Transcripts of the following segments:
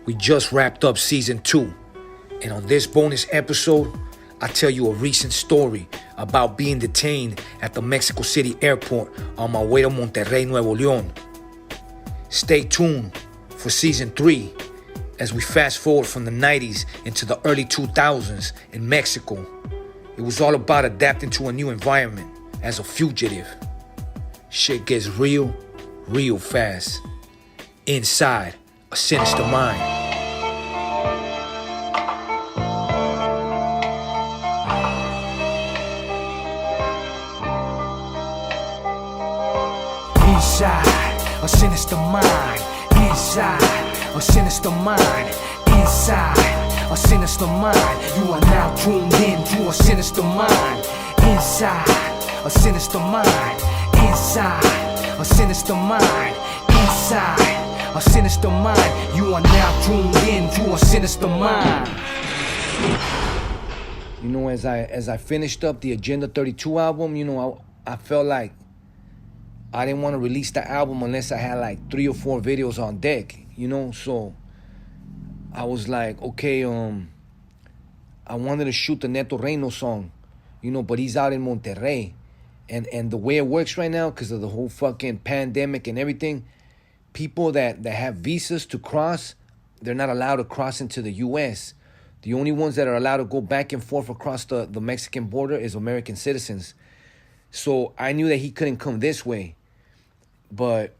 We just wrapped up season 2, and on this bonus episode, I tell you a recent story about being detained at the Mexico City airport on my way to Monterrey, Nuevo Leon. Stay tuned for season 3 as we fast forward from the 90s into the early 2000s in Mexico. It was all about adapting to a new environment as a fugitive. Shit gets real fast. Inside a sinister mind. Inside a sinister mind. Inside a sinister mind. Inside a sinister mind. You are now tuned in to a sinister mind. Inside a sinister mind. Inside a sinister mind. Inside a sinister mind. You are now tuned in to a sinister mind. You know, as I finished up the Agenda 32 album, you know, I felt like I didn't want to release the album unless I had like 3 or 4 videos on deck, you know? So I was like, okay, I wanted to shoot the Neto Reyno song, you know, but he's out in Monterrey. And the way it works right now, because of the whole fucking pandemic and everything, people that have visas to cross, they're not allowed to cross into the U.S. The only ones that are allowed to go back and forth across the Mexican border is American citizens. So I knew that he couldn't come this way. But,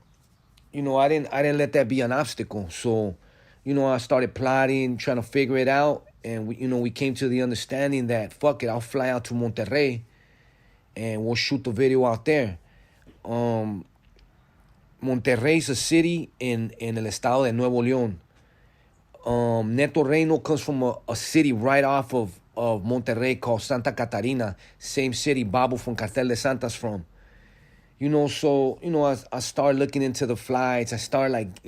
you know, I didn't let that be an obstacle. So, you know, I started plotting, trying to figure it out. And, we came to the understanding that, fuck it, I'll fly out to Monterrey and we'll shoot the video out there. Monterrey is a city in el estado de Nuevo Leon. Neto Reyno comes from a city right off of Monterrey called Santa Catarina. Same city Babu from Cartel de Santa's from. You know, so, I started looking into the flights. I started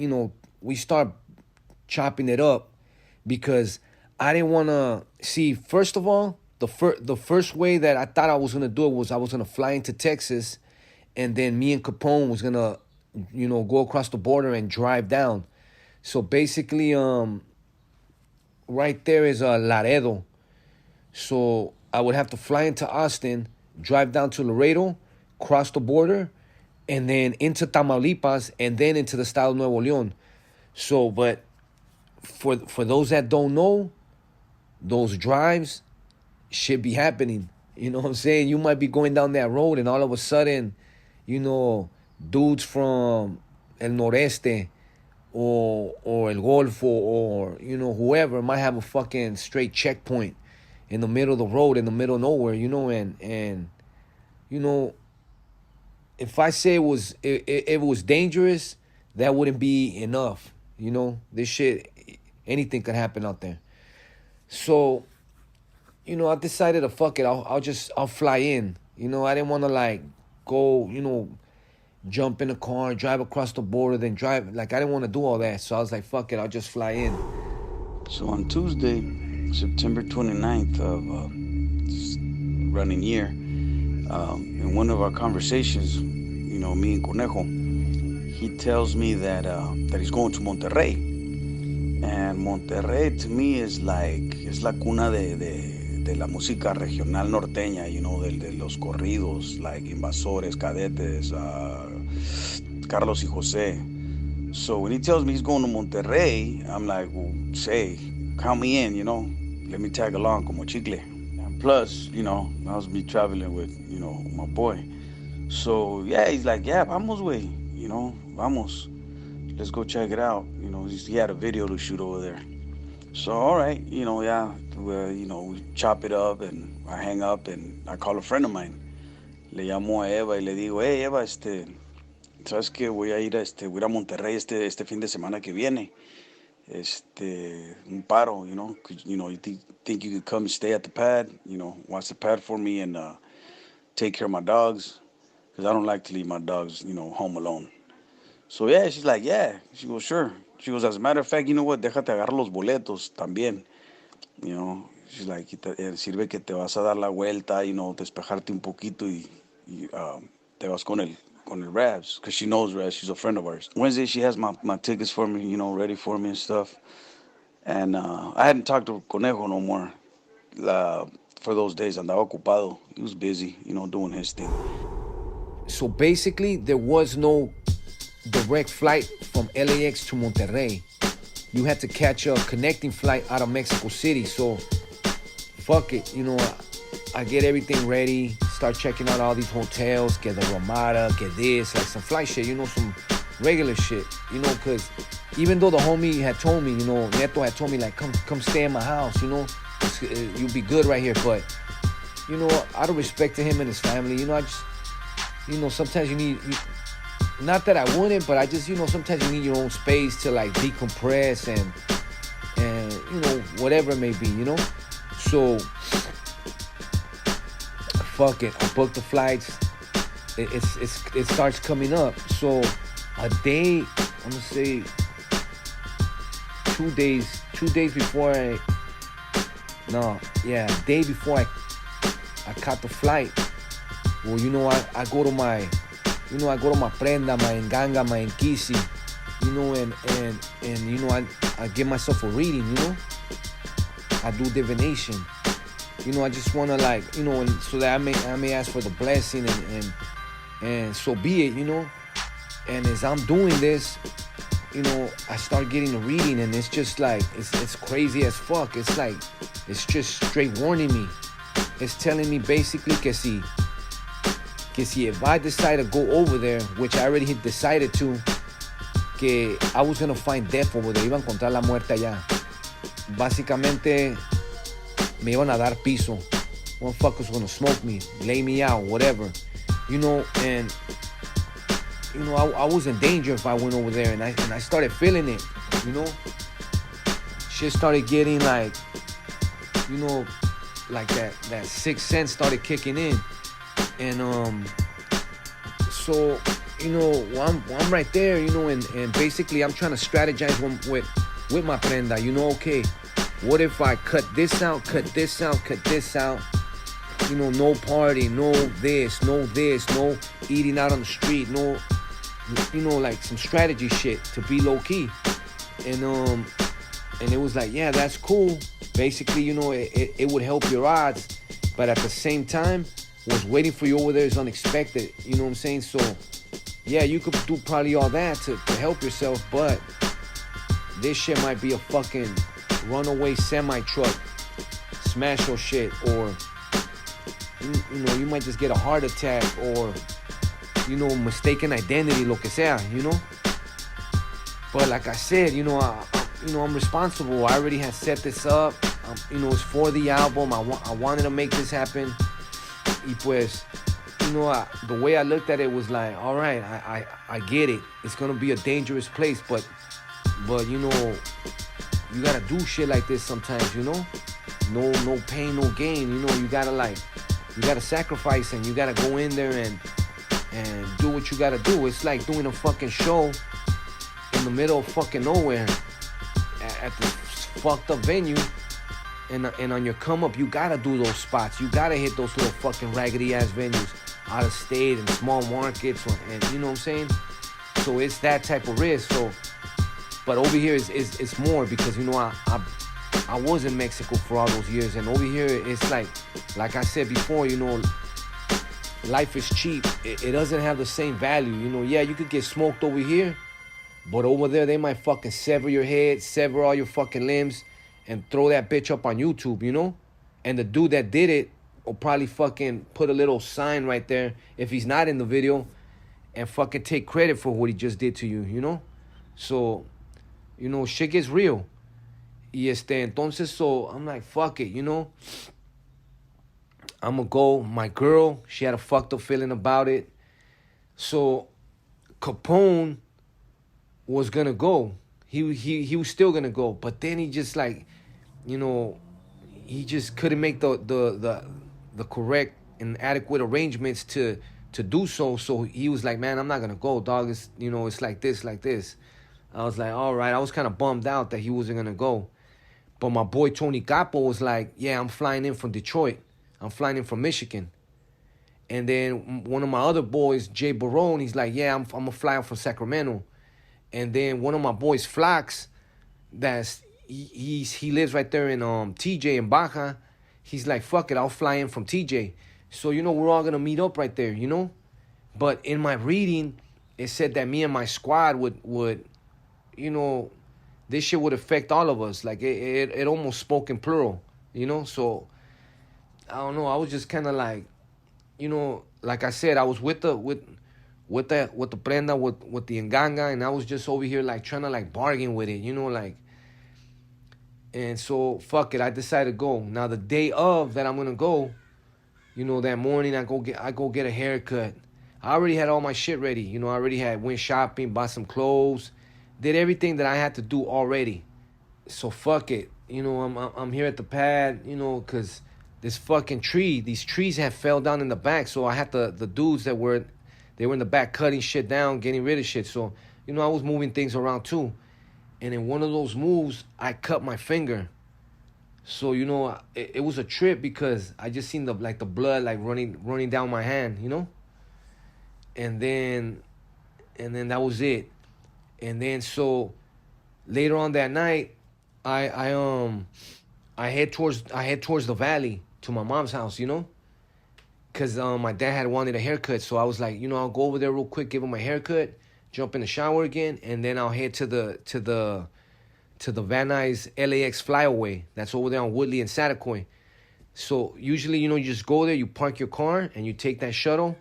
we start chopping it up because I didn't want to see, first of all, the first way that I thought I was going to do it was I was going to fly into Texas, and then me and Capone was going to, go across the border and drive down. So basically, right there is Laredo. So I would have to fly into Austin, drive down to Laredo, cross the border, and then into Tamaulipas, and then into the estado of Nuevo Leon. So, but for those that don't know, those drives should be happening. You know what I'm saying? You might be going down that road, and all of a sudden, dudes from El Noreste or El Golfo or whoever might have a fucking straight checkpoint in the middle of the road, in the middle of nowhere, and if I say it was dangerous, that wouldn't be enough. This shit, anything could happen out there. So, I decided to fuck it. I'll fly in. I didn't want to go, jump in a car, drive across the border, then drive. I didn't want to do all that. So I was like, fuck it, I'll just fly in. So on Tuesday, September 29th of this running year, in one of our conversations, me and Conejo, he tells me that he's going to Monterrey. And Monterrey to me es la cuna de la música regional norteña, de los corridos, like Invasores, Cadetes, Carlos y José. So when he tells me he's going to Monterrey, I'm like, well, say, count me in, let me tag along como chicle. And plus, I'll be traveling with, my boy. So yeah, he's like, yeah, vamos, güey, vamos. Let's go check it out. He had a video to shoot over there. So, all right, we chop it up and I hang up and I call a friend of mine. Le llamo a Eva y le digo, hey, Eva, ¿sabes qué? Voy a ir a Monterrey este fin de semana que viene. Un paro, you think you could come and stay at the pad, watch the pad for me and take care of my dogs. Because I don't like to leave my dogs, home alone. So yeah, she's like, yeah. She goes, sure. She goes, as a matter of fact, you know what? Déjate agarrar los boletos también. She's like, sirve que te vas a dar la vuelta, despejarte un poquito y te vas con el Rabs. Because she knows Rabs. She's a friend of ours. Wednesday, she has my tickets for me, ready for me and stuff. And I hadn't talked to Conejo no more for those days. Andaba ocupado. He was busy, doing his thing. So basically, there was no direct flight from LAX to Monterrey. You had to catch a connecting flight out of Mexico City. So, fuck it. I get everything ready, start checking out all these hotels, get the Ramada, get this, like some flight shit, some regular shit, because even though the homie had told me, Neto had told me, like, come stay in my house, you'll be good right here. But, out of respect to him and his family, I just, sometimes you need, not that I wouldn't, but I just, sometimes you need your own space to, like, decompress and whatever it may be, So, fuck it, I booked the flights. It starts coming up. So, a day, I'm gonna say 2 days before a day before I caught the flight. Well, I go to my, I go to my prenda, my enganga, my enkisi, and I give myself a reading, I do divination. I just want to, like, and so that I may ask for the blessing and so be it, And as I'm doing this, I start getting a reading, and it's just like, it's crazy as fuck. It's like, it's just straight warning me. It's telling me basically que si if I decide to go over there, which I already had decided to, que I was going to find death over there. Iba a encontrar la muerte allá. Básicamente, me iban a dar piso. Motherfuckers gonna smoke me, lay me out, whatever. And I was in danger if I went over there, and I started feeling it, Shit started getting like, like that sixth sense started kicking in. And so, I'm right there, and basically I'm trying to strategize with my prenda, okay. What if I cut this out, no party, no this, no eating out on the street, no, like some strategy shit to be low key. And it was like, yeah, that's cool. Basically, it would help your odds, but at the same time, what's waiting for you over there is unexpected, you know what I'm saying? So, yeah, you could do probably all that to help yourself, but this shit might be a fucking runaway semi-truck, smash your shit, or you might just get a heart attack, or mistaken identity, lo que sea, But like I said, I'm responsible. I already had set this up. It's for the album. I wanted to make this happen. Y pues, the way I looked at it was like, all right, I get it. It's gonna be a dangerous place, but you gotta do shit like this sometimes, No pain, no gain. You gotta sacrifice, and you gotta go in there and do what you gotta do. It's like doing a fucking show in the middle of fucking nowhere at this fucked up venue, and on your come up, you gotta do those spots. You gotta hit those little fucking raggedy ass venues out of state and small markets, and you know what I'm saying? So it's that type of risk. So, but over here it's more because I was in Mexico for all those years, and over here it's like I said before, life is cheap. It doesn't have the same value. Yeah, you could get smoked over here, but over there they might fucking sever your head, sever all your fucking limbs, and throw that bitch up on YouTube, And the dude that did it will probably fucking put a little sign right there if he's not in the video, and fucking take credit for what he just did to you, So, shit gets real. Y entonces, so I'm like, fuck it, I'm gonna go. My girl, she had a fucked up feeling about it. So Capone was gonna go. He was still gonna go, but then he just like, he just couldn't make the correct and adequate arrangements to do so. So he was like, man, I'm not gonna go, dog. It's it's like this. I was like, all right. I was kind of bummed out that he wasn't gonna go. But my boy Tony Capo was like, yeah, I'm flying in from Detroit. I'm flying in from Michigan. And then one of my other boys, Jay Barone, he's like, yeah, I'm gonna fly out from Sacramento. And then one of my boys, Flax, he lives right there in TJ in Baja. He's like, fuck it, I'll fly in from TJ. So we're all gonna meet up right there. But in my reading, it said that me and my squad would you know this shit would affect all of us. Like it almost spoke in plural. So I don't know. I was just kind of like, like I said, I was with the prenda with the enganga, and I was just over here like trying to like bargain with it, like. And so fuck it, I decided to go. Now the day of that I'm gonna go, that morning I go get a haircut. I already had all my shit ready. I already went shopping, bought some clothes, did everything that I had to do already. So fuck it, I'm here at the pad, cause this fucking these trees have fell down in the back. So I had the dudes they were in the back cutting shit down, getting rid of shit. So I was moving things around too. And in one of those moves, I cut my finger. So it was a trip because I just seen the blood like running down my hand, and then that was it. And then so later on that night, I head towards the valley to my mom's house, because my dad had wanted a haircut. So I was like, I'll go over there real quick, give him a haircut, jump in the shower again, and then I'll head to the Van Nuys LAX flyaway that's over there on Woodley and Satacoy. So usually, you just go there, you park your car, and you take that shuttle,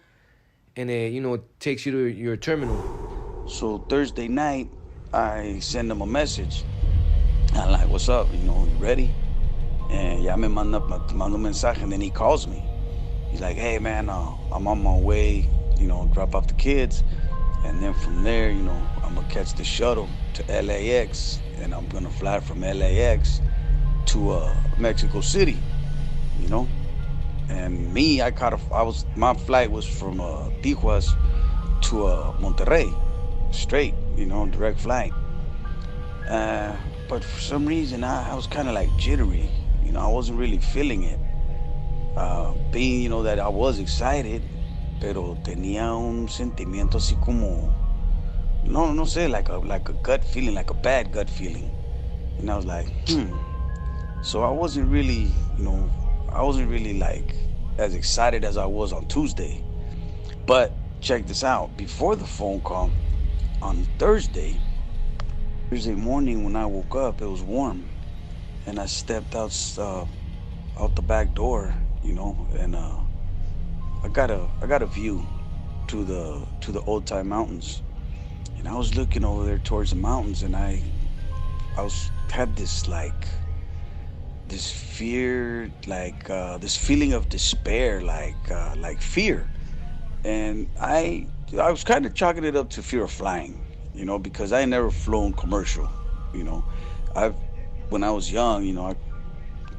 and it takes you to your terminal. So Thursday night, I send him a message. I'm like, what's up? You ready? And ya me manda un mensaje, and then he calls me. He's like, hey man, I'm on my way, drop off the kids. And then from there, I'm gonna catch the shuttle to LAX, and I'm gonna fly from LAX to Mexico City, And me, my flight was from Tijuas to Monterrey, straight, direct flight. But for some reason, I was kind of like jittery, I wasn't really feeling it. Being, that I was excited, pero tenía un sentimiento así como, no sé, like a gut feeling, like a bad gut feeling. And I was like, So I wasn't really, like as excited as I was on Tuesday. But check this out. Before the phone call, on Thursday morning when I woke up, it was warm. And I stepped out the back door, and I got a view to the Old Time Mountains, and I was looking over there towards the mountains, and I had this fear, this feeling of despair, like fear, and I was kind of chalking it up to fear of flying, because I never flown commercial, when I was young, I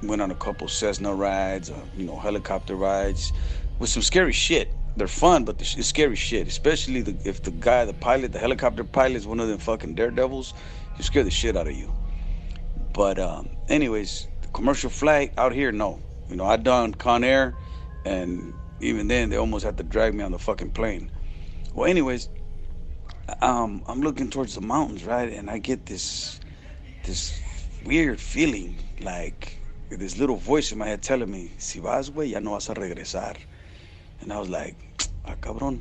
went on a couple Cessna rides, helicopter rides, with some scary shit. They're fun, but it's scary shit. Especially if the pilot, the helicopter pilot, is one of them fucking daredevils, you scare the shit out of you. But anyways, the commercial flight out here, no. I done Con Air, and even then they almost had to drag me on the fucking plane. Well, anyways, I'm looking towards the mountains, right, and I get this weird feeling, like this little voice in my head telling me, si vas, güey, ya no vas a regresar. And I was like, cabrón.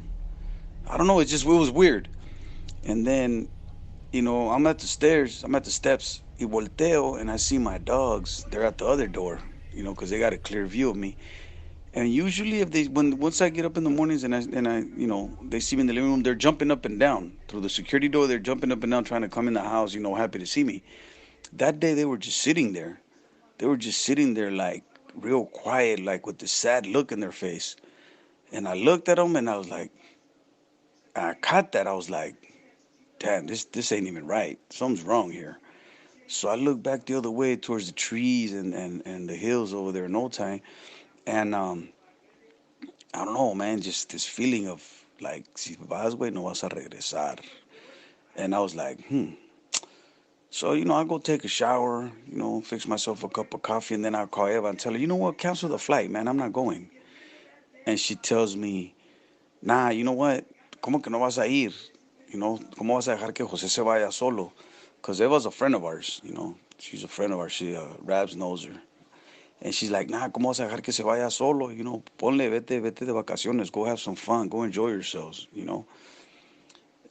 I don't know, it was weird. And then, I'm at the steps, y volteo, and I see my dogs. They're at the other door, because they got a clear view of me. And usually once I get up in the mornings and I they see me in the living room, they're jumping up and down. Through the security door, they're jumping up and down trying to come in the house, happy to see me. That day they were just sitting there. They were just sitting there like real quiet, like with this sad look in their face. And I looked at them and I was like, I caught that. I was like, damn, this ain't even right. Something's wrong here. So I looked back the other way towards the trees and the hills over there in Old Time. And I don't know, man, just this feeling of like, si vas, güey, no vas a regresar. And I was like, So, I go take a shower, fix myself a cup of coffee, and then I'll call Eva and tell her, you know what, cancel the flight, man, I'm not going. And she tells me, nah, you know what, ¿cómo que no vas a ir? ¿Cómo vas a dejar que José se vaya solo? Because Eva's a friend of ours, she's a friend of ours. Rabs knows her. And she's like, nah, ¿cómo vas a dejar que se vaya solo? Ponle, vete de vacaciones. Go have some fun. Go enjoy yourselves.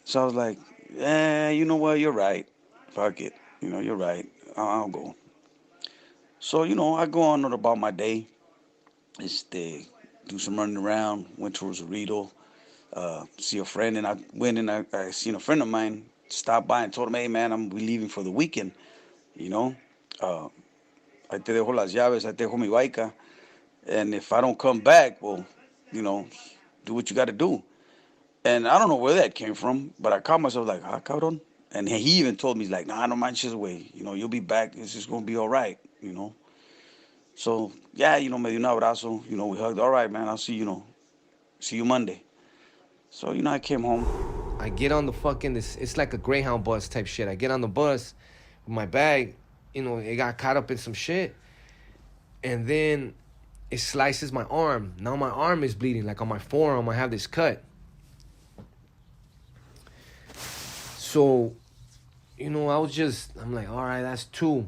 So I was like, you know what? You're right. Fuck it. You're right. I'll go. So, I go on about my day. Este, do some running around. Went towards Rosarito. See a friend. And I went and I seen a friend of mine. Stopped by and told him, hey, man, I'm leaving for the weekend. You know, uh, ahí te dejo las llaves. Ahí te dejo mi bike. And if I don't come back, well, you know, do what you got to do. And I don't know where that came from, but I caught myself like, cabrón. And he even told me, he's like, nah, no manches, away. You'll be back. It's just going to be all right. So, yeah, me dio un abrazo. We hugged. All right, man, I'll see you Monday. So, I came home. I get on the fucking, it's like a Greyhound bus type shit. I get on the bus with my bag, it got caught up in some shit. And then it slices my arm. Now my arm is bleeding. Like on my forearm, I have this cut. So, I'm like, all right, that's two.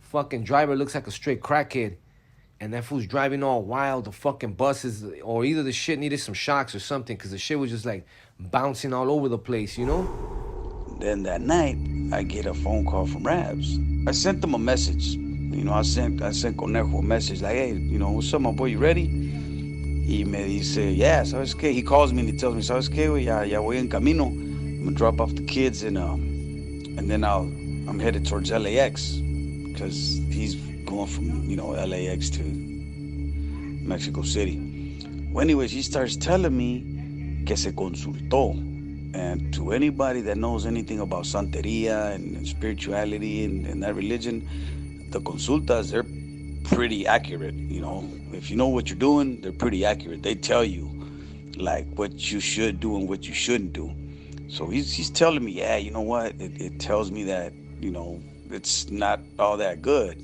Fucking driver looks like a straight crackhead. And that fool's driving all wild. The fucking buses, or either the shit needed some shocks or something, because the shit was just like bouncing all over the place. Then that night, I get a phone call from Rabs. I sent them a message. I sent Conejo a message like, hey, what's up, my boy, you ready? Y me dice, yeah, ¿sabes qué? He calls me and he tells me, ¿sabes qué, güey? Ya voy en camino. I'm gonna drop off the kids and then I'm headed towards LAX because he's going from, LAX to Mexico City. Well, anyways, he starts telling me que se consultó. And to anybody that knows anything about Santeria and spirituality and that religion, the consultas, they're pretty accurate. If you know what you're doing, they're pretty accurate. They tell you like what you should do and what you shouldn't do. So he's telling me, yeah, you know what? It tells me that, it's not all that good.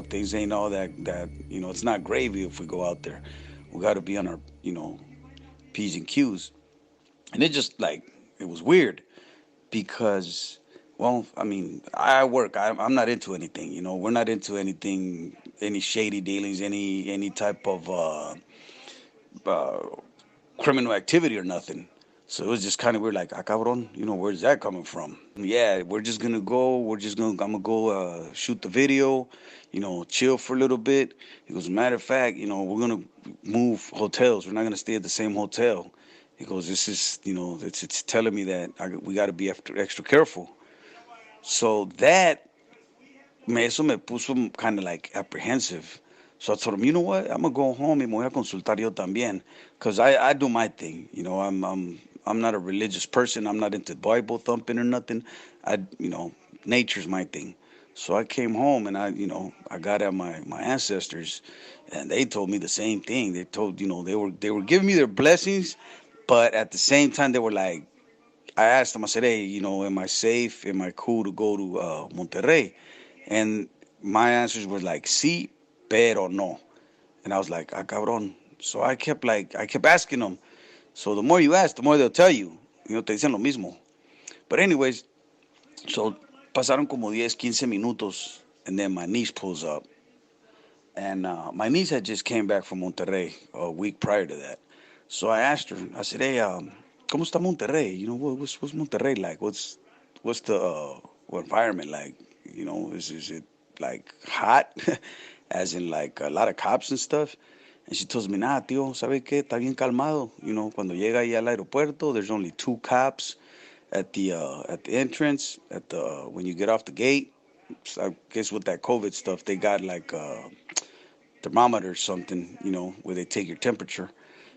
Things ain't all that, it's not gravy if we go out there. We got to be on our, P's and Q's. And it just it was weird because, well, I mean, I work. I'm not into anything. We're not into anything, any shady dealings, any type of criminal activity or nothing. So it was just kind of weird, like, cabrón, where's that coming from? Yeah, I'm gonna go shoot the video, chill for a little bit. He goes, matter of fact, we're gonna move hotels. We're not gonna stay at the same hotel. He goes, this is, it's telling me that we got to be extra careful. So eso me puso kind of like apprehensive. So I told him, you know what? I'm gonna go home y me voy a consultar yo también, cause I do my thing. I'm not a religious person. I'm not into Bible thumping or nothing. Nature's my thing. So I came home and I got at my ancestors, and they told me the same thing. They told they were giving me their blessings, but at the same time they were like, I asked them. I said, hey, am I safe? Am I cool to go to Monterrey? And my answers were like, sí, pero no. And I was like, cabrón. So I kept asking them. So the more you ask, the more they'll tell you. Te dicen lo mismo. But anyways, so pasaron como 10, 15 minutos, and then my niece pulls up. And my niece had just came back from Monterrey a week prior to that. So I asked her, I said, hey, ¿cómo está Monterrey? What's Monterrey like? What's the environment like? Is it like hot? As in like a lot of cops and stuff? And she tells me, nah, tío, ¿sabe qué? Está bien calmado. Cuando llega ahí al aeropuerto, there's only 2 cops at the entrance, when you get off the gate. So I guess with that COVID stuff, they got like a thermometer or something, where they take your temperature.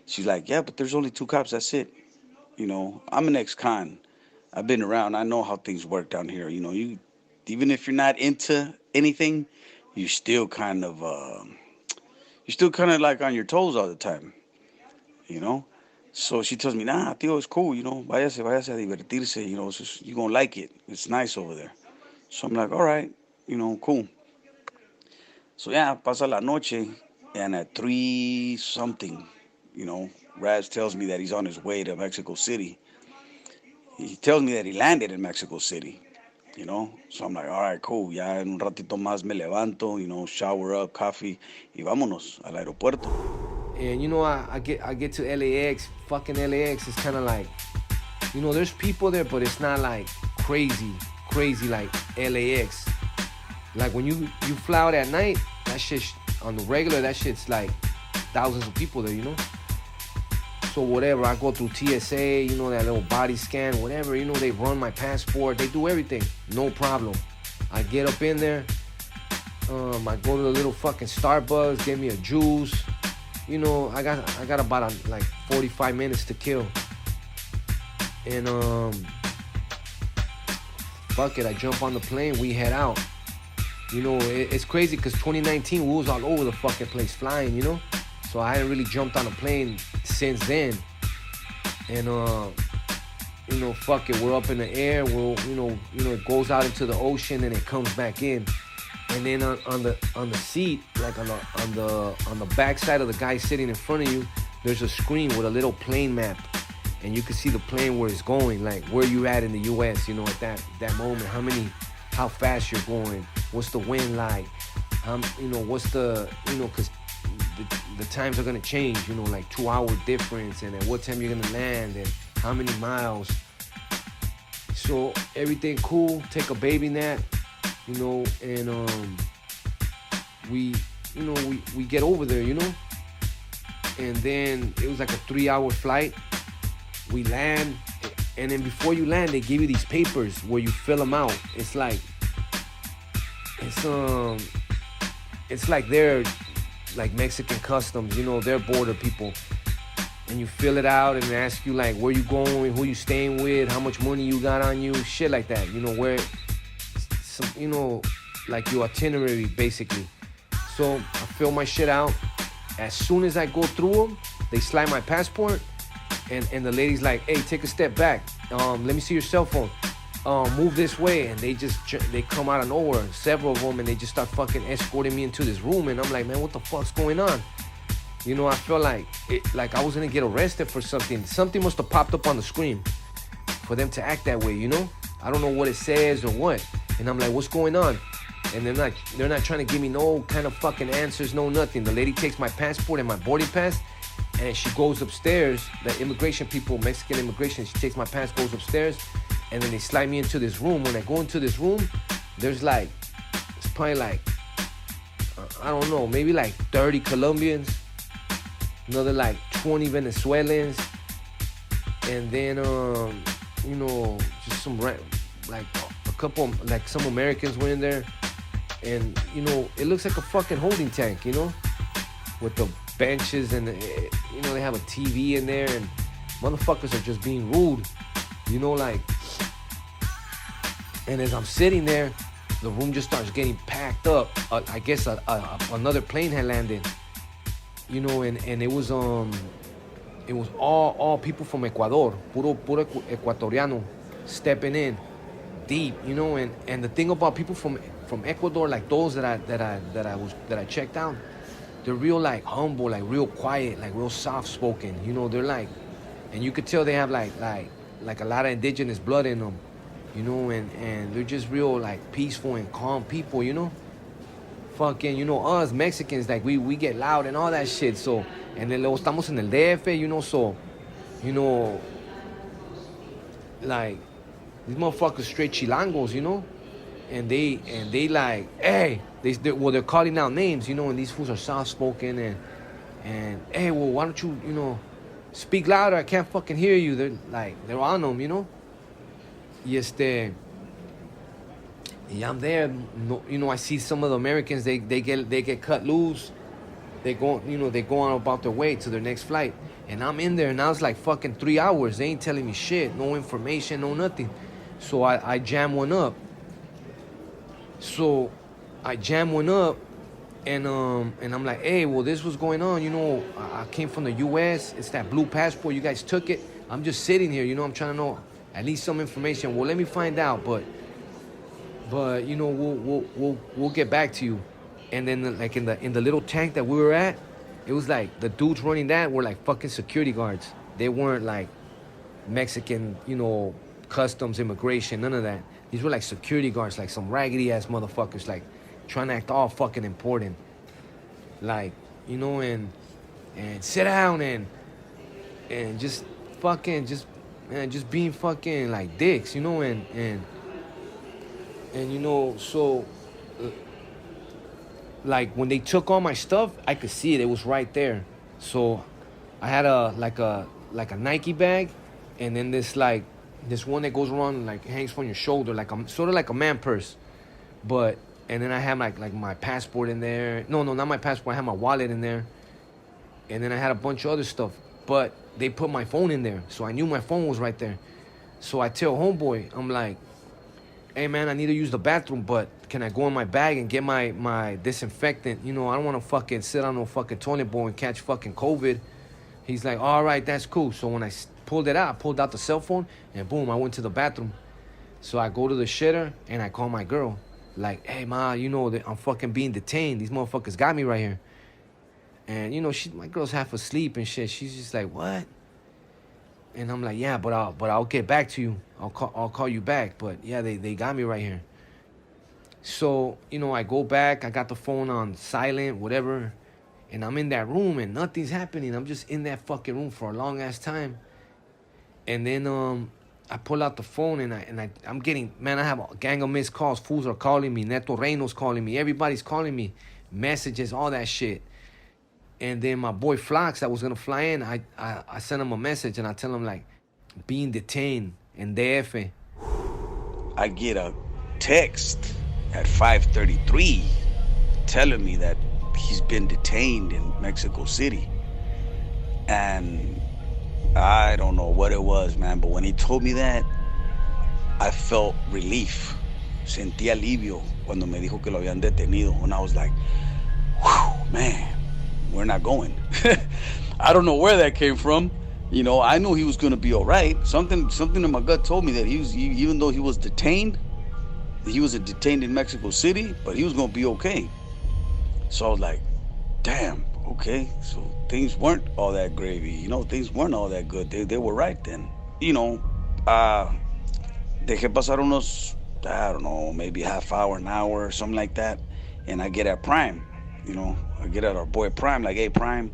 She's like, yeah, but there's only 2 cops. That's it. I'm an ex-con. I've been around. I know how things work down here. You even if you're not into anything, you're still kind of like on your toes all the time. So she tells me, nah, tío, it's cool. Váyase a divertirse. You're gonna like it. It's nice over there. So I'm like, all right, cool. So yeah, pasa la noche, and at 3 something, Raz tells me that he's on his way to Mexico City. He tells me that he landed in Mexico City. you know. So I'm like, all right, cool. Ya en un ratito más me levanto, you know, shower up, coffee, y vámonos al aeropuerto. And I get to LAX. Fucking LAX is kind of like, there's people there, but it's not like crazy like LAX. Like when you fly out at night, that shit on the regular, that shit's like thousands of people there, So whatever, I go through TSA, that little body scan, whatever, they run my passport, they do everything, no problem. I get up in there, I go to the little fucking Starbucks, get me a juice, I got about like 45 minutes to kill. And fuck it, I jump on the plane, we head out. It's crazy because 2019 we was all over the fucking place flying, So I hadn't really jumped on a plane since then. And fuck it, we're up in the air, it goes out into the ocean and it comes back in. And then on the seat, like on the back side of the guy sitting in front of you, there's a screen with a little plane map. And you can see the plane where it's going, like where you at in the US, at that moment, how fast you're going, what's the wind like, what's the, because the times are gonna change, like 2 hour difference, and at what time you're gonna land, and how many miles. So everything cool, take a baby nap, and we get over there, and then it was like a 3 hour flight. We land, and then before you land, they give you these papers where you fill them out. It's like they're like Mexican customs, they're border people. And you fill it out and they ask you like where you going, who you staying with, how much money you got on you, shit like that. Where, like your itinerary basically. So I fill my shit out. As soon as I go through them, they slide my passport. And the lady's like, hey, take a step back. Let me see your cell phone. Move this way. And they come out of nowhere, several of them, and they just start fucking escorting me into this room. And I'm like, man, what the fuck's going on? I felt like I was gonna get arrested for something. Something must have popped up on the screen for them to act that way, I don't know what it says or what. And I'm like, what's going on? And they're not trying to give me no kind of fucking answers, no nothing. The lady takes my passport and my boarding pass, and she goes upstairs. The immigration people, Mexican immigration, she takes my pass, goes upstairs, and then they slide me into this room. When I go into this room, there's like, it's probably like, I don't know, maybe like 30 Colombians, another like 20 Venezuelans, and then, just some, like a couple, like some Americans were in there. And, it looks like a fucking holding tank, with the benches and, they have a TV in there, and motherfuckers are just being rude, like. And as I'm sitting there, the room just starts getting packed up. I guess another plane had landed, and it was all people from Ecuador, puro Ecuatoriano, stepping in deep, and the thing about people from Ecuador, like those that I checked out, they're real like humble, like real quiet, like real soft spoken, they're like, and you could tell they have like a lot of indigenous blood in them, and they're just real like peaceful and calm people, fucking, us Mexicans, like we get loud and all that shit. So, and then luego estamos en el DF, so, like these motherfuckers straight chilangos, and they like, hey, they're calling out names, and these fools are soft spoken, and hey, well, why don't you, speak louder? I can't fucking hear you. They're on them, Y I'm there, I see some of the Americans, they get cut loose. They go on about their way to their next flight. And I'm in there, and I was like fucking 3 hours. They ain't telling me shit, no information, no nothing. So I jam one up. And I'm like, hey, well, this was going on. I came from the U.S. It's that blue passport. You guys took it. I'm just sitting here. I'm trying to know at least some information. Well, let me find out. But we'll get back to you. And then like in the little tank that we were at, it was like the dudes running that were like fucking security guards. They weren't like Mexican, customs, immigration, none of that. These were like security guards, like some raggedy ass motherfuckers, like trying to act all fucking important, like, you know, and sit down and just fucking just being fucking like dicks, you know, and you know, so like when they took all my stuff, I could see it. It was right there. So I had a Nike bag, and then this one that goes around, like hangs from your shoulder, like sort of like a man purse, but and then I had like my passport in there. No, not my passport. I had my wallet in there, and then I had a bunch of other stuff. But they put my phone in there, so I knew my phone was right there. So I tell homeboy, I'm like, hey man, I need to use the bathroom, but can I go in my bag and get my disinfectant? You know, I don't want to fucking sit on no fucking toilet bowl and catch fucking COVID. He's like, all right, that's cool. So when I pulled it out, I pulled out the cell phone, and boom, I went to the bathroom. So I go to the shitter, and I call my girl. Like, hey, ma, you know that I'm fucking being detained. These motherfuckers got me right here. And, you know, my girl's half asleep and shit. She's just like, what? And I'm like, yeah, but I'll get back to you. I'll call you back. But, yeah, they got me right here. So, you know, I go back. I got the phone on silent, whatever. And I'm in that room, and nothing's happening. I'm just in that fucking room for a long-ass time. And then I pull out the phone, and I'm getting, man, I have a gang of missed calls. Fools are calling me. Neto Reyno's calling me. Everybody's calling me. Messages, all that shit. And then my boy Flox that was going to fly in, I sent him a message, and I tell him, like, being detained in DF. I get a text at 5:33 telling me that he's been detained in Mexico City. And I don't know what it was, man, but when he told me that, I felt relief. Sentí alivio cuando me dijo que lo habían detenido. And I was like, whew, man, we're not going. I don't know where that came from. You know, I knew he was going to be all right. Something in my gut told me that even though he was detained in Mexico City, but he was going to be okay. So I was like, damn, okay. So things weren't all that gravy. You know, things weren't all that good. They were right then. You know, dejé pasar unos, I don't know, maybe half hour, an hour, or something like that. And I get at Prime. You know, I get at our boy Prime, like, hey, Prime,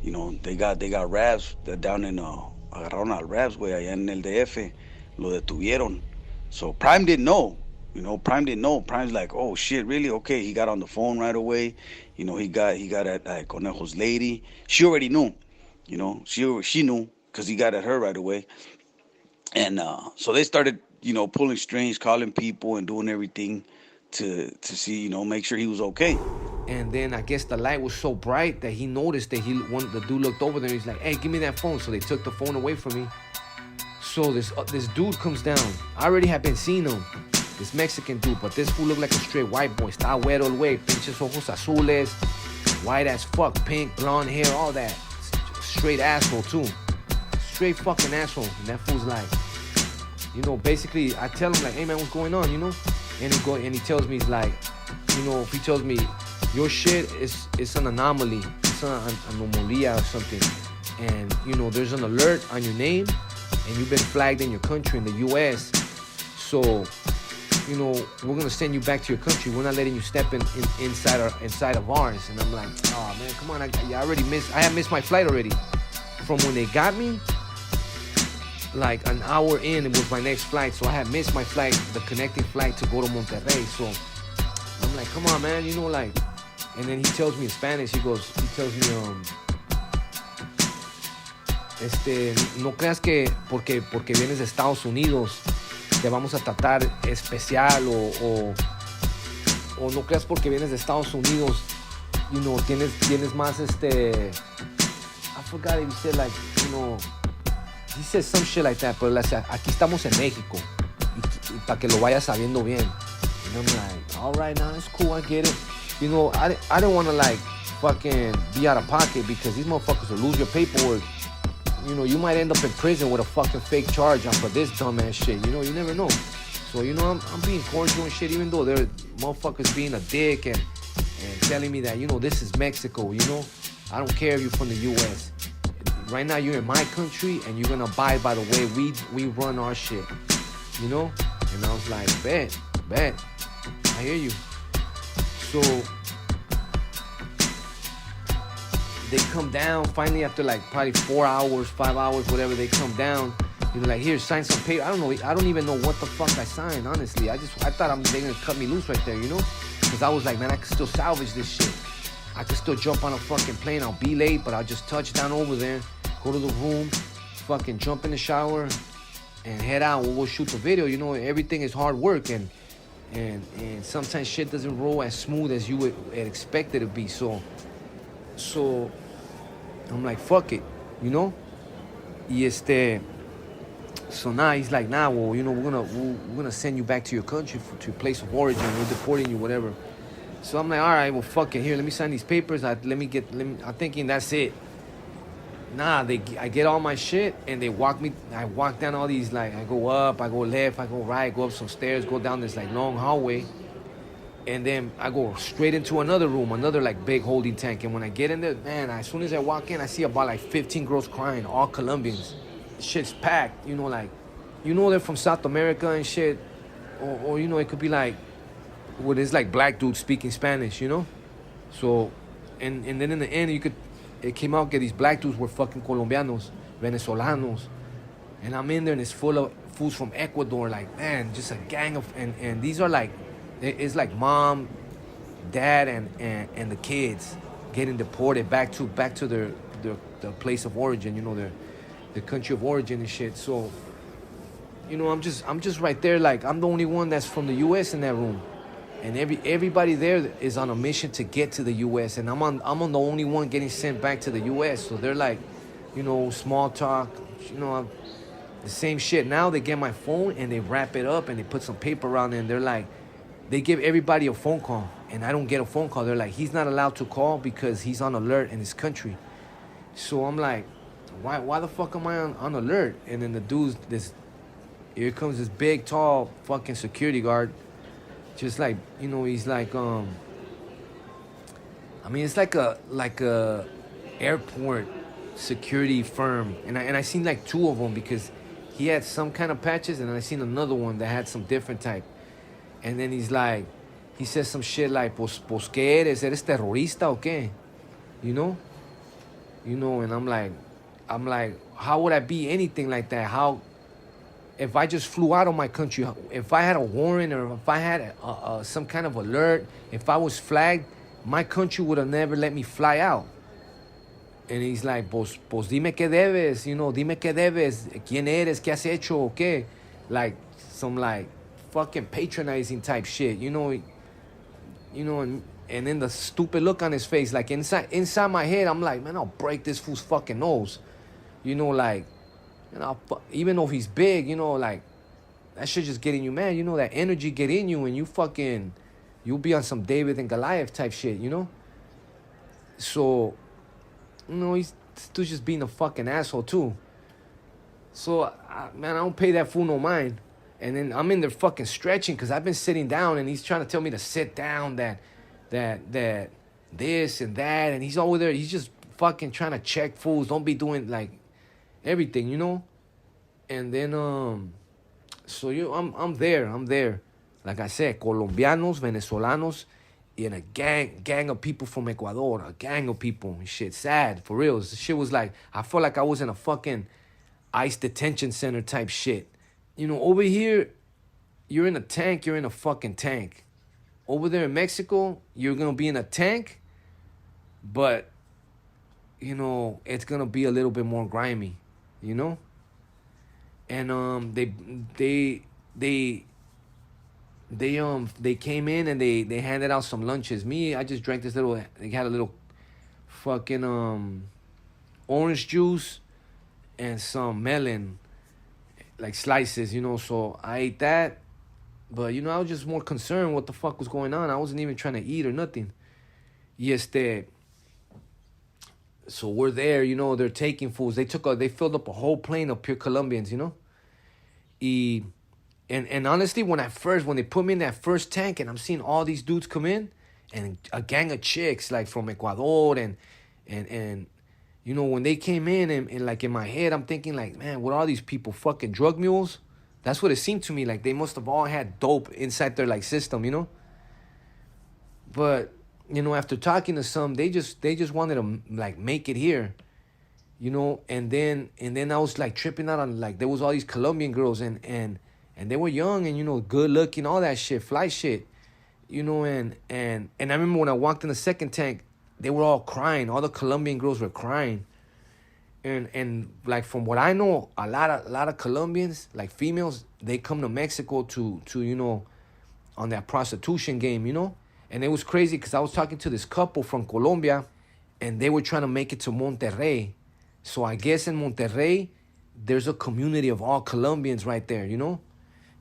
you know, they got Rabs. They're down in, agarraron al Rabs, güey, allá en el DF. Lo detuvieron. So Prime didn't know. You know, Prime didn't know. Prime's like, oh shit, really? Okay, he got on the phone right away. You know, he got at Conejo's lady. She already knew. You know, she knew because he got at her right away. And so they started, you know, pulling strings, calling people, and doing everything to see, you know, make sure he was okay. And then I guess the light was so bright that he noticed that the dude looked over there. He's like, hey, give me that phone. So they took the phone away from me. So this dude comes down. I already had been seeing him. This Mexican dude, but this fool looked like a straight white boy. Está güero el güey, pinches ojos azules, white as fuck, pink, blonde hair, all that. Straight asshole too. Straight fucking asshole. And that fool's like, you know, basically I tell him like, hey man, what's going on, you know? And he tells me, he's like, you know, he tells me, your shit is an anomaly. It's an anomalia or something. And, you know, there's an alert on your name, and you've been flagged in your country, in the U.S. So, you know, we're gonna send you back to your country. We're not letting you step inside of ours. And I'm like, oh man, come on, I had missed my flight already. From when they got me, like an hour in, it was my next flight. So I had missed my flight, the connecting flight to go to Monterrey. So I'm like, come on, man, you know, like. And then he tells me in Spanish. He tells me, no creas que porque vienes de Estados Unidos te vamos a tratar especial o no creas porque vienes de Estados Unidos, you know, tienes más I forgot if he said, like, you know, he said some shit like that, pero aquí estamos en México y para que lo vayas sabiendo bien. And I'm like, all right, now it's cool, I get it. You know, I don't want to like fucking be out of pocket because these motherfuckers will lose your paperwork. You know, you might end up in prison with a fucking fake charge on for this dumbass shit. You know, you never know. So, you know, I'm being cordial and shit, even though they're motherfuckers being a dick and telling me that, you know, this is Mexico, you know. I don't care if you're from the U.S. Right now, you're in my country and you're going to abide by the way we run our shit. you know? And I was like, bet, I hear you. So they come down finally after like probably 4 hours, 5 hours, whatever. They come down. You know, like, here, sign some paper. I don't know. I don't even know what the fuck I signed, honestly. I thought they gonna cut me loose right there, you know? Because I was like, man, I could still salvage this shit. I could still jump on a fucking plane. I'll be late, but I'll just touch down over there, go to the room, fucking jump in the shower, and head out. We'll shoot the video. You know, everything is hard work, and sometimes shit doesn't roll as smooth as you would expect it to be. So I'm like, fuck it, you know? So now he's like, nah, well, you know, we're gonna send you back to your country, to your place of origin. We're deporting you, whatever. So I'm like, all right, well, fuck it. Here, let me sign these papers. I'm thinking that's it. Nah, I get all my shit, and they walk me. I walk down all these, like, I go up, I go left, I go right, go up some stairs, go down this like long hallway, and then I go straight into another room, another like big holding tank. And when I get in there, man, as soon as I walk in, I see about like 15 girls crying, all Colombians. Shit's packed, you know, like, you know, they're from South America and shit, or you know, it could be like, well, it's like black dudes speaking Spanish, you know. So, and then in the end, it came out that these black dudes were fucking Colombianos, Venezolanos, and I'm in there and it's full of fools from Ecuador, like, man, just a gang of, and these are like, it's like mom, dad, and the kids getting deported back to their place of origin, you know, their country of origin and shit. So, you know, I'm just right there, like, I'm the only one that's from the U.S. in that room, and everybody there is on a mission to get to the U.S. and I'm on the only one getting sent back to the U.S. So they're like, you know, small talk, you know, the same shit. Now they get my phone and they wrap it up and they put some paper around it, and they're like, they give everybody a phone call, and I don't get a phone call. They're like, he's not allowed to call because he's on alert in his country. So I'm like, why the fuck am I on alert? And then the dude's here comes this big, tall fucking security guard. Just like, you know, he's like, I mean, it's like a airport security firm. And I seen like two of them because he had some kind of patches, and I seen another one that had some different type. And then he says some shit like, pues ¿qué eres? ¿Eres terrorista o qué? You know, and I'm like, how would I be anything like that? How, if I just flew out of my country, if I had a warrant, or if I had some kind of alert, if I was flagged, my country would have never let me fly out. And he's like, pues dime qué debes, you know, dime qué debes, quién eres, qué has hecho, o qué. Like, some like fucking patronizing type shit, you know, and then the stupid look on his face, like inside my head, I'm like, man, I'll break this fool's fucking nose, you know, like, and even though he's big, you know, like, that shit just getting you mad, you know, that energy get in you, and you'll be on some David and Goliath type shit, you know. So, you know, he's still just being a fucking asshole too. So, man, I don't pay that fool no mind. And then I'm in there fucking stretching because I've been sitting down, and he's trying to tell me to sit down, that this and that, and he's over there, he's just fucking trying to check fools, don't be doing like everything, you know. And then so I'm there, like I said, Colombianos, Venezolanos, and a gang of people from Ecuador, a gang of people, and shit, sad, for real. The shit was like, I felt like I was in a fucking ICE detention center type shit. You know, over here, you're in a tank, you're in a fucking tank. Over there in Mexico, you're going to be in a tank, but, you know, it's going to be a little bit more grimy, you know? And they came in and they handed out some lunches. Me, I just drank they had a little fucking orange juice and some melon, like slices, you know. So I ate that, but, you know, I was just more concerned what the fuck was going on. I wasn't even trying to eat or nothing. So we're there, you know, they're taking fools. They filled up a whole plane of pure Colombians, you know. And honestly, when they put me in that first tank, and I'm seeing all these dudes come in, and a gang of chicks like from Ecuador, and you know, when they came in, and like in my head, I'm thinking like, man, what are these people, fucking drug mules? That's what it seemed to me. Like they must have all had dope inside their like system, you know. But you know, after talking to some, they just wanted to like make it here, you know. And then I was like tripping out on like there was all these Colombian girls and they were young and you know good looking, all that shit, fly shit, you know. And I remember when I walked in the second tank, they were all crying. All the Colombian girls were crying. And like from what I know, a lot of Colombians, like females, they come to Mexico to you know, on that prostitution game, you know. And it was crazy because I was talking to this couple from Colombia, and they were trying to make it to Monterrey. So I guess in Monterrey, there's a community of all Colombians right there, you know.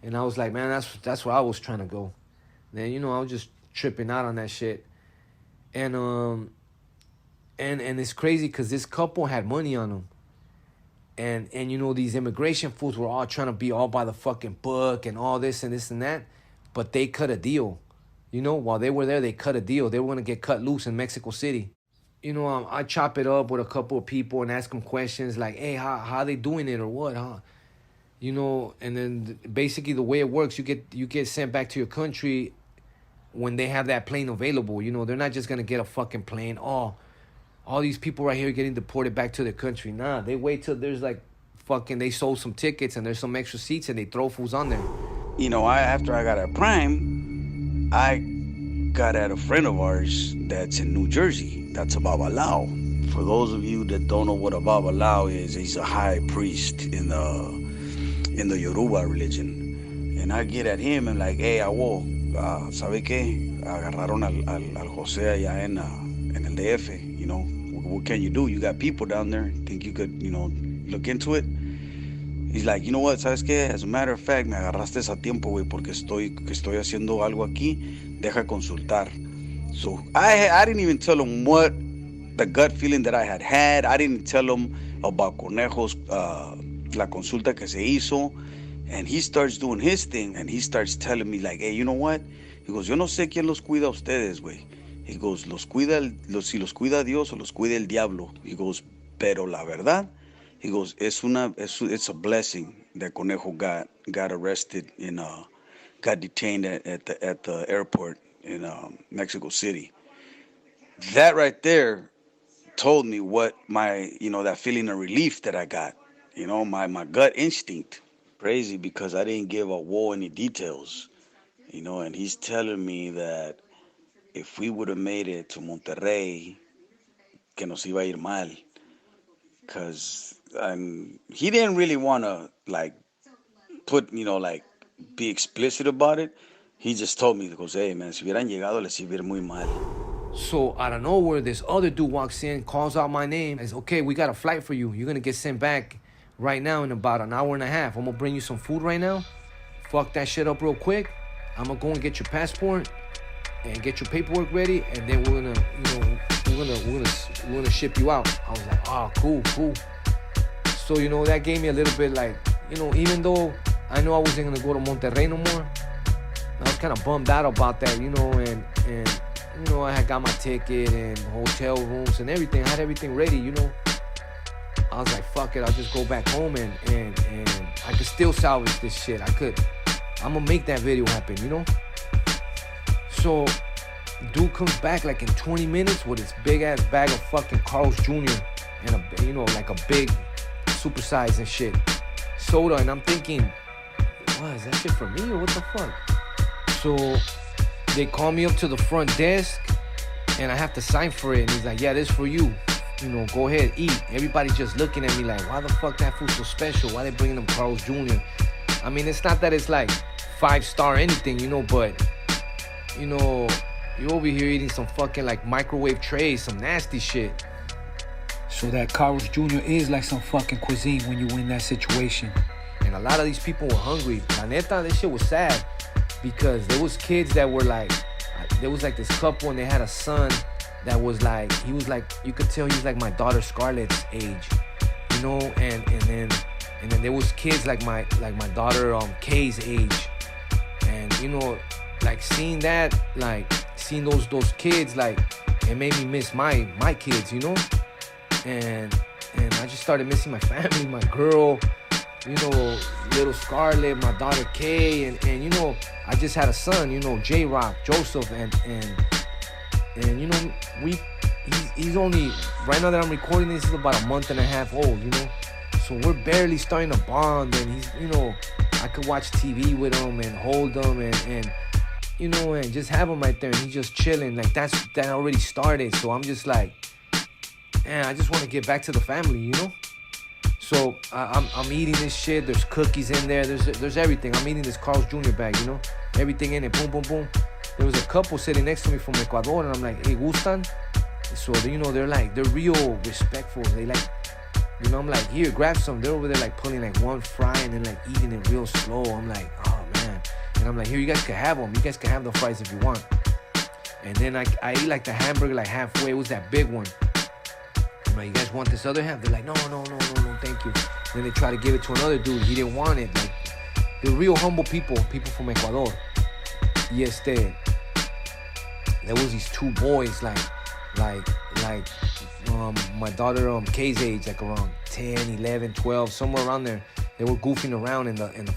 And I was like, man, that's where I was trying to go. Then you know, I was just tripping out on that shit, and it's crazy because this couple had money on them. And you know, these immigration fools were all trying to be all by the fucking book and all this and this and that. But they cut a deal. You know, while they were there, they cut a deal. They were going to get cut loose in Mexico City. You know, I chop it up with a couple of people and ask them questions like, hey, how they doing it or what, huh? You know, and then basically the way it works, you get sent back to your country when they have that plane available. You know, they're not just going to get a fucking plane. Oh, all these people right here getting deported back to their country. Nah, they wait till there's like fucking, they sold some tickets and there's some extra seats and they throw fools on there. You know, after I got at Prime, I got at a friend of ours that's in New Jersey. That's a Babalao. For those of you that don't know what a Babalao is, he's a high priest in the Yoruba religion. And I get at him and like, hey, awo, ¿sabe qué? Agarraron al José allá en el DF, you know. What can you do? You got people down there. Think you could, you know, look into it? He's like, you know what, ¿sabes qué? As a matter of fact, me agarraste a tiempo, güey, porque estoy haciendo algo aquí. Deja consultar. So I didn't even tell him what the gut feeling that I had. I didn't tell him about Conejo's, la consulta que se hizo. And he starts doing his thing, and he starts telling me like, hey, you know what? He goes, yo no sé quién los cuida a ustedes, güey. He goes, si los cuida Dios o los cuida el diablo. He goes, pero la verdad, he goes, it's a blessing that Conejo got arrested got detained at the airport in Mexico City. That right there told me what my, you know, that feeling of relief that I got, you know, my gut instinct. Crazy because I didn't give a woe any details, you know, and he's telling me that if we would have made it to Monterrey, que nos iba a ir mal. Because he didn't really want to, like, put, you know, like, be explicit about it. He just told me, goes, hey, man, si hubieran llegado, les iba a ir muy mal. So out of nowhere, this other dude walks in, calls out my name, and says, okay, we got a flight for you. You're going to get sent back right now in about an hour and a half. I'm going to bring you some food right now. Fuck that shit up real quick. I'm going to go and get your passport and get your paperwork ready, and then we're gonna, you know, we're gonna ship you out. I was like, oh, cool. So, you know, that gave me a little bit like, you know, even though I know I wasn't gonna go to Monterrey no more, I was kind of bummed out about that, you know, and you know, I had got my ticket and hotel rooms and everything. I had everything ready, you know. I was like, fuck it, I'll just go back home and I could still salvage this shit. I'm gonna make that video happen, you know. So, dude comes back like in 20 minutes with his big ass bag of fucking Carl's Jr. and a, you know, like a big supersize and shit soda, and I'm thinking, what is that shit for me or what the fuck? So they call me up to the front desk and I have to sign for it, and he's like, yeah, this is for you, you know, go ahead, eat. Everybody's just looking at me like, why the fuck that food so special? Why they bringing them Carl's Jr.? I mean, it's not that it's like 5-star anything, you know, but you know, you're over here eating some fucking like microwave trays, some nasty shit. So that Carl's Jr. is like some fucking cuisine when you're in that situation. And a lot of these people were hungry. La neta, this shit was sad because there was kids that were like, there was like this couple and they had a son that was like, he was like, you could tell he was like my daughter Scarlett's age, you know, and then there was kids like my daughter Kay's age, and you know, like seeing that, like seeing those kids, like it made me miss my kids, you know, and I just started missing my family, my girl, you know, little Scarlett, my daughter Kay, and you know, I just had a son, you know, J Rock, Joseph, and you know, he's only, right now that I'm recording this, he's about a month and a half old, you know. So we're barely starting to bond, and he's, you know, I could watch TV with him and hold him and you know, and just have him right there, and he's just chilling. Like that already started. So I'm just like, man, I just want to get back to the family, you know. So I'm eating this shit. There's cookies in there. There's everything. I'm eating this Carl's Jr. bag, you know, everything in it. Boom, boom, boom. There was a couple sitting next to me from Ecuador, and I'm like, hey, gustan? So you know, they're real respectful. They like, you know, I'm like, here, grab some. They're over there like pulling like one fry and then like eating it real slow. I'm like, oh man. And I'm like, here, you guys can have them. You guys can have the fries if you want. And then I ate like the hamburger like halfway. It was that big one. I'm like, you guys want this other half? They're like, no, thank you. Then they try to give it to another dude. He didn't want it. Like, they're real humble people from Ecuador. Yes, there was these two boys like my daughter Kay's age, like around 10, 11, 12, somewhere around there. They were goofing around, and the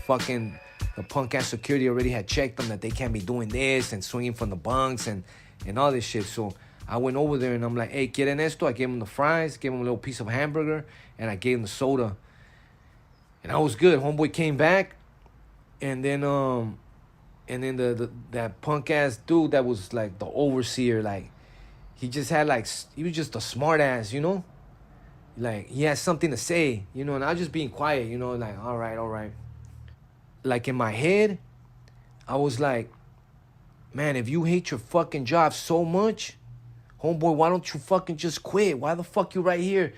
punk ass security already had checked them that they can't be doing this and swinging from the bunks and all this shit. So I went over there and I'm like, hey, quieren esto? I gave them the fries, gave them a little piece of hamburger, and I gave them the soda. And I was good. Homeboy came back, and then that punk ass dude that was like the overseer, like he was just a smart ass, you know? Like he had something to say, you know, and I was just being quiet, you know, like, all right. Like in my head, I was like, man, if you hate your fucking job so much, homeboy, why don't you fucking just quit? Why the fuck you right here?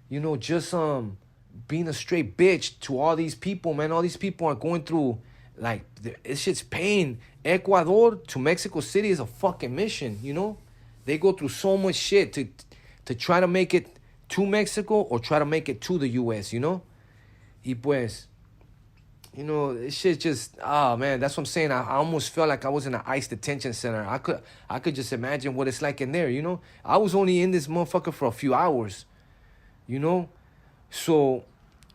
You know, just being a straight bitch to all these people, man. All these people are going through, like, this shit's pain. Ecuador to Mexico City is a fucking mission, you know? They go through so much shit to try to make it to Mexico or try to make it to the U.S., you know? Y pues, you know, this shit just, man, that's what I'm saying. I almost felt like I was in an ICE detention center. I could just imagine what it's like in there, you know? I was only in this motherfucker for a few hours, you know? So,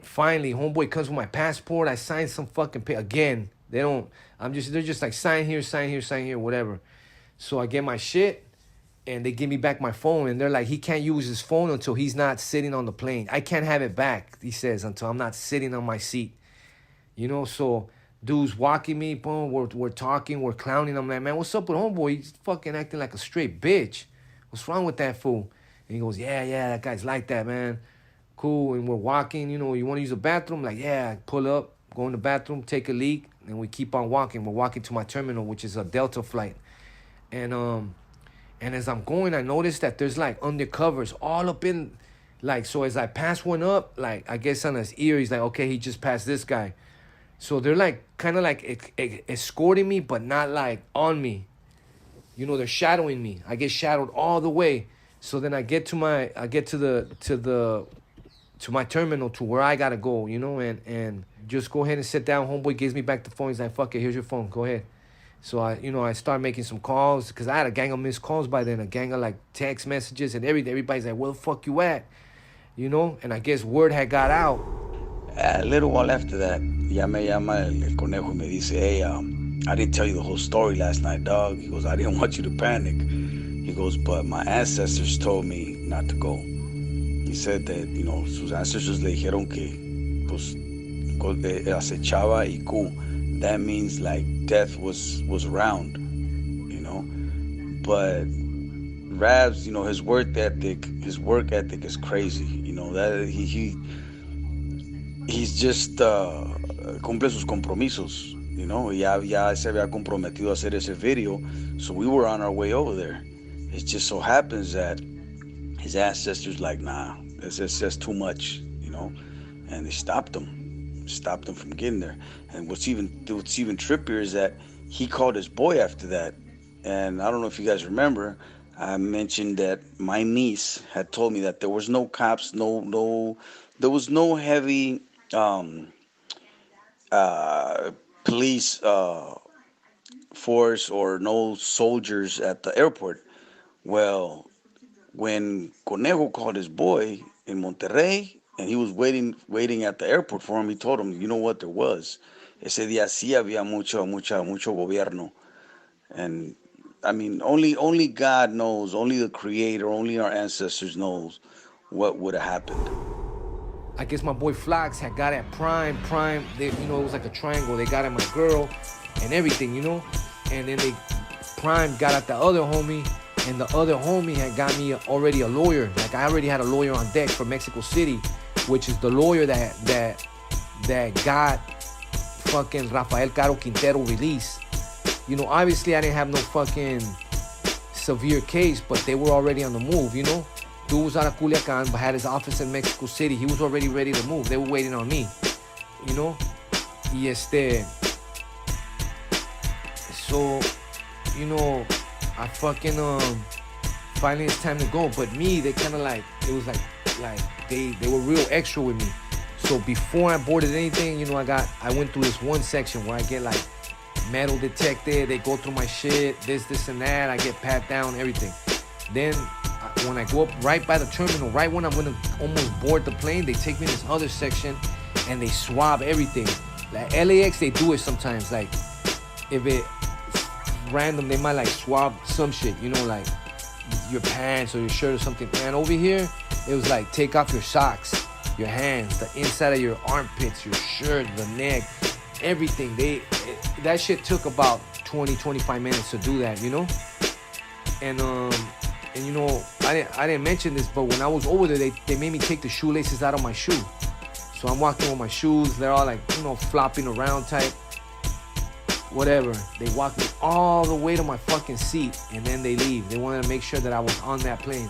finally, homeboy comes with my passport. I signed some fucking again. They're just like, sign here, whatever. So I get my shit, and they give me back my phone, and they're like, he can't use his phone until he's not sitting on the plane. I can't have it back, he says, until I'm not sitting on my seat. You know, so dude's walking me, boom, we're talking, we're clowning. I'm like, man, what's up with homeboy? He's fucking acting like a straight bitch. What's wrong with that fool? And he goes, yeah, that guy's like that, man. Cool. And we're walking, you know, you want to use the bathroom? Like, yeah, pull up, go in the bathroom, take a leak, and we keep on walking. We're walking to my terminal, which is a Delta flight. And as I'm going, I noticed that there's like undercovers all up in, like, so as I pass one up, like, I guess on his ear, he's like, okay, he just passed this guy. So they're like, kind of like escorting me, but not like on me. You know, they're shadowing me. I get shadowed all the way. So then I get to my terminal, to where I gotta go, you know, and just go ahead and sit down. Homeboy gives me back the phone. He's like, fuck it, here's your phone, go ahead. So I start making some calls, because I had a gang of missed calls by then, a gang of like text messages and everything. Everybody's like, where the fuck you at? You know, and I guess word had got out. A little while after that, ya me llama el conejo y me dice, hey, I didn't tell you the whole story last night, dog. He goes, I didn't want you to panic. He goes, but my ancestors told me not to go. He said that, you know, sus ancestors le dijeron que, pues, acechaba y Q. That means, like, death was around, you know? But Rabs, you know, his work ethic is crazy, you know, that he's just cumple sus compromisos, you know. Ya se había comprometido a hacer ese video, so we were on our way over there. It just so happens that his ancestors like, nah, that's too much, you know, and they stopped him from getting there. And what's even trippier is that he called his boy after that. And I don't know if you guys remember, I mentioned that my niece had told me that there was no cops, there was no heavy police force or no soldiers at the airport. Well, when Conejo called his boy in Monterrey, and he was waiting at the airport for him. He told him, you know what, there was. Ese día sí había mucho gobierno. And I mean, only God knows, only the Creator, only our ancestors knows what would have happened. I guess my boy Flax had got at Prime. They, it was like a triangle. They got at my girl and everything, And then Prime got at the other homie, and the other homie had got me already a lawyer. Like I already had a lawyer on deck for Mexico City, which is the lawyer that got fucking Rafael Caro Quintero released. Obviously I didn't have no fucking severe case, but they were already on the move, Dude was out of Culiacan, but had his office in Mexico City. He was already ready to move. They were waiting on me, Y so, I fucking, finally it's time to go. But me, they kind of it was like they were real extra with me. So before I boarded anything, I went through this one section where I get like metal detected. They go through my shit, this and that. I get pat down, everything. Then when I go up right by the terminal, right when I'm gonna almost board the plane, they take me in this other section and they swab everything. Like LAX, they do it sometimes. Like if it's random, they might like swab some shit, like your pants or your shirt or something. And over here, it was like take off your socks, your hands, the inside of your armpits, your shirt, the neck, everything. That shit took about 20-25 minutes to do that, And I didn't mention this, but when I was over there, they made me take the shoelaces out of my shoe. So I'm walking with my shoes, they're all like, flopping around type. Whatever. They walk me all the way to my fucking seat, and then they leave. They wanted to make sure that I was on that plane.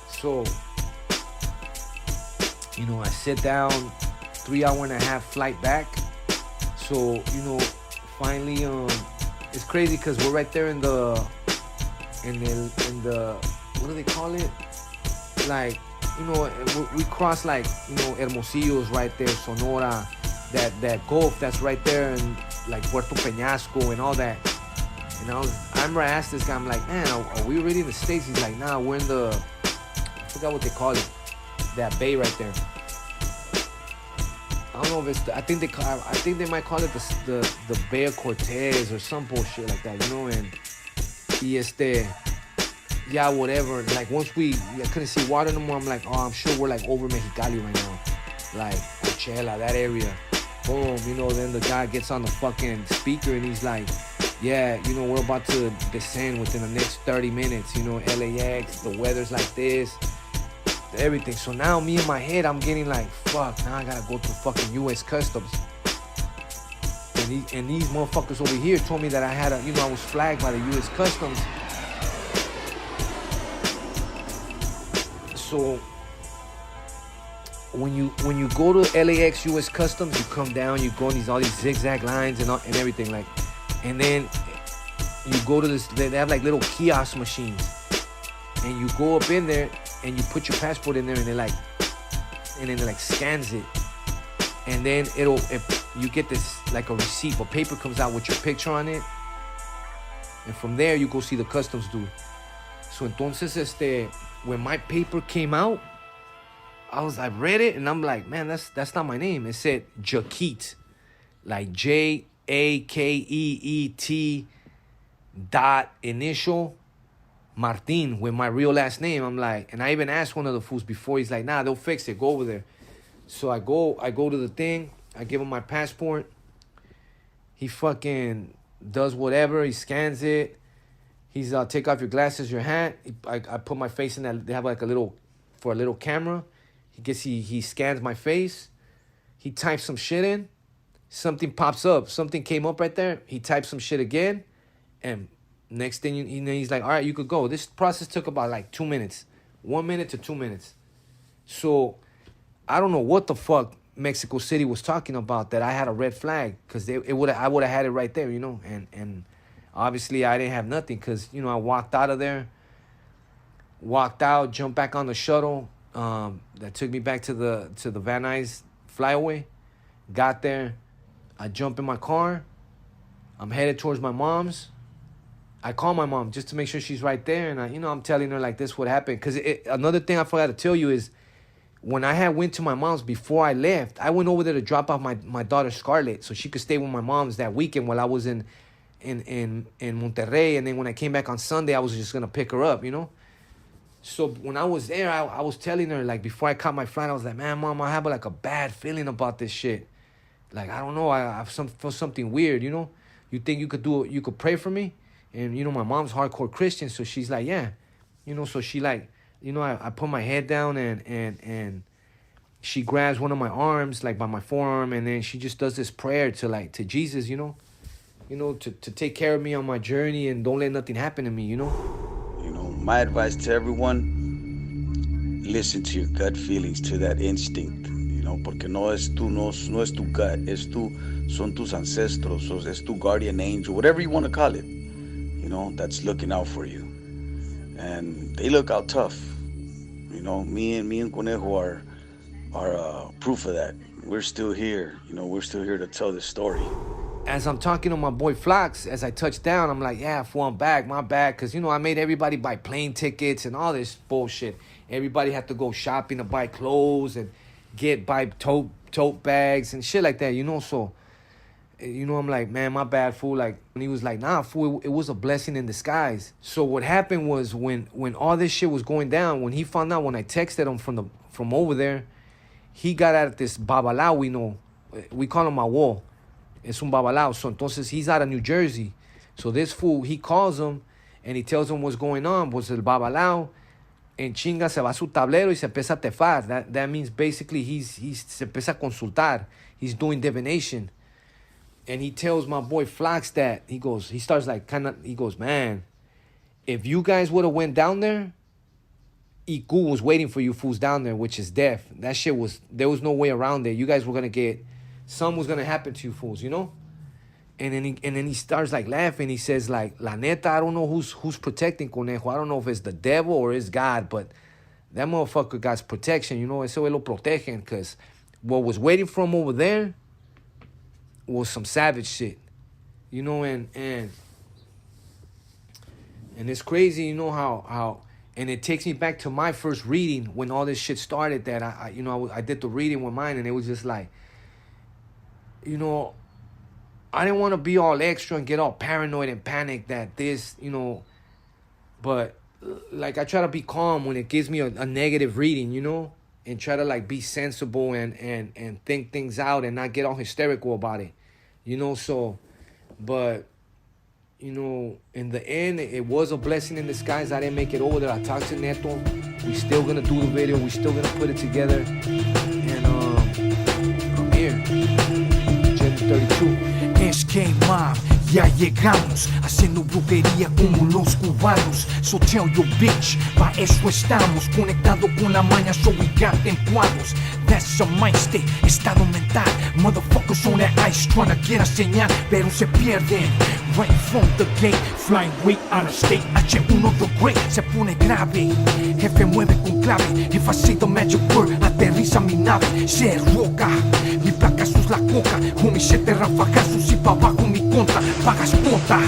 So, I sit down, 3.5-hour flight back. So, finally, it's crazy because we're right there in the, what do they call it? Like, we cross like, Hermosillo's right there, Sonora, that Gulf that's right there, and like Puerto Peñasco and all that. And I remember I asked this guy, I'm like, man, are we already in the States? He's like, nah, we're in I forgot what they call it, that bay right there. I don't know if it's, I think they might call it the Bay of Cortez or some bullshit like that, and yeah, whatever. Like once I couldn't see water no more, I'm like, oh, I'm sure we're like over Mexicali right now, like Coachella, that area. Boom, then the guy gets on the fucking speaker and he's like, yeah, we're about to descend within the next 30 minutes, LAX, the weather's like this, everything. So now me in my head, I'm getting like, fuck, now I gotta go through fucking U.S. Customs. And these motherfuckers over here told me that I had I was flagged by the U.S. Customs. So when you go to LAX U.S. Customs, you come down, you go in all these zigzag lines and everything, like, and then you go to this. They have like little kiosk machines, and you go up in there and you put your passport in there, and then it scans it, and then you get this like a receipt, a paper comes out with your picture on it, and from there you go see the customs dude. So entonces when my paper came out, I read it and I'm like, man, that's not my name. It said Jakeet, like JAKEET dot initial Martin with my real last name. I'm like, and I even asked one of the fools before. He's like, nah, they'll fix it. Go over there. So I go to the thing. I give him my passport. He fucking does whatever. He scans it. He's take off your glasses, your hat. I put my face in that. They have like a little camera. He scans my face. He types some shit in. Something pops up. Something came up right there. He types some shit again. And next thing he's like, all right, you could go. This process took about like 2 minutes. 1 minute to 2 minutes. So I don't know what the fuck Mexico City was talking about that I had a red flag. Because I would have had it right there, And obviously I didn't have nothing because, I walked out of there. Walked out, jumped back on the shuttle. That took me back to the Van Nuys flyaway. Got there. I jump in my car. I'm headed towards my mom's. I call my mom just to make sure she's right there. And I'm telling her like this what happened. Because another thing I forgot to tell you is when I had went to my mom's before I left, I went over there to drop off my daughter Scarlett so she could stay with my mom's that weekend while I was in Monterrey. And then when I came back on Sunday, I was just gonna pick her up, you know. So when I was there, I was telling her, like, before I caught my flight, I was like, man, Mom, I have like a bad feeling about this shit. Like, I don't know, I feel something weird, you know. You think you could pray for me? And, you know, my mom's hardcore Christian, so she's like, yeah. You know, so she like, you know, I put my head down and she grabs one of my arms, like by my forearm, and then she just does this prayer to Jesus, you know, to take care of me on my journey and don't let nothing happen to me, you know. You know, my advice to everyone, listen to your gut feelings, to that instinct, you know, porque no es tu gut, son tus ancestros, es tu guardian angel, whatever you want to call it, you know, that's looking out for you. And they look out tough. You know, me and Conejo are proof of that. We're still here. You know, we're still here to tell this story. As I'm talking to my boy Flox, as I touch down, I'm like, yeah, fool, I'm back, my bad. Because, you know, I made everybody buy plane tickets and all this bullshit. Everybody had to go shopping to buy clothes and buy tote bags and shit like that, you know. So, you know, I'm like, man, my bad, fool. Like, and he was like, nah, fool, it was a blessing in disguise. So what happened was when all this shit was going down, when he found out, when I texted him from over there, he got at this babalao, we know. We call him Awo. Es un babalao. So entonces he's out of New Jersey. So this fool, he calls him and he tells him what's going on. Pues el babalao en chinga se va a su tablero y se empieza a tefar. That means basically se empieza a consultar. He's doing divination. And he tells my boy Flox that, he goes, man, if you guys would have went down there, Iku was waiting for you fools down there, which is death. That shit there was no way around there. You guys were going to something was going to happen to you fools, you know? And then he starts like laughing. He says like, la neta, I don't know who's protecting Conejo. I don't know if it's the devil or it's God, but that motherfucker got's protection, you know? Eso lo protegen, because what was waiting for him over there was some savage shit, you know, and it's crazy, you know, how and it takes me back to my first reading when all this shit started, that I did the reading with mine, and it was just like, you know, I didn't want to be all extra and get all paranoid and panic that this, you know, but like I try to be calm when it gives me a negative reading, you know, and try to like be sensible and think things out and not get all hysterical about it, you know. So, but, you know, in the end, it was a blessing in disguise. I didn't make it over there. I talked to Neto. We still gonna do the video. We still gonna put it together. And I'm here. Agenda 32. SK Mob, ya llegamos, haciendo brujería como los cubanos. So tell your bitch, pa' eso estamos, conectado con la maña, so we got them cuadros. That's a mind state, estado mental. Motherfuckers on that ice trying to get a señal, pero se pierden. Right from the gate, flying way out of state. H1 the great, se pone grave. Jefe mueve con clave, if I say the magic word, aterriza mi nave. Se roca, mi placa sus la coca. Homie, 7 rafagazos y pa' abajo mi contra. Pagas cuota,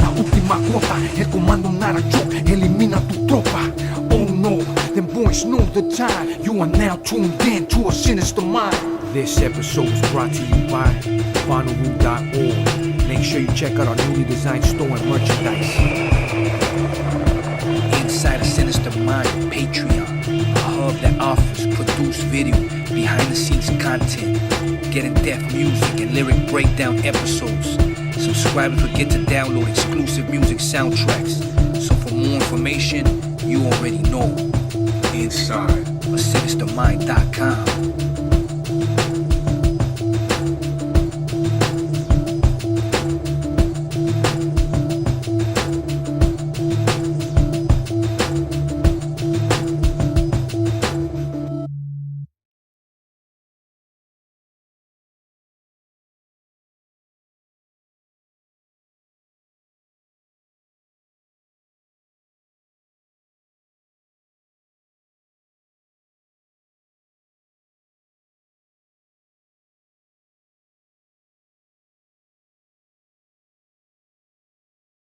la última gota. El comando Naracho, elimina tu tropa. Oh no, them boys know the time. You are now tuned in to a sinister mind. This episode is brought to you by Bonnaroo.org. Make sure you check out our newly designed store and merchandise. Inside a Sinister Mind Patreon, a hub that offers produced video, behind-the-scenes content, get in-depth music and lyric breakdown episodes. Subscribers will get to download exclusive music soundtracks. So for more information, you already know. Inside a sinistermind.com.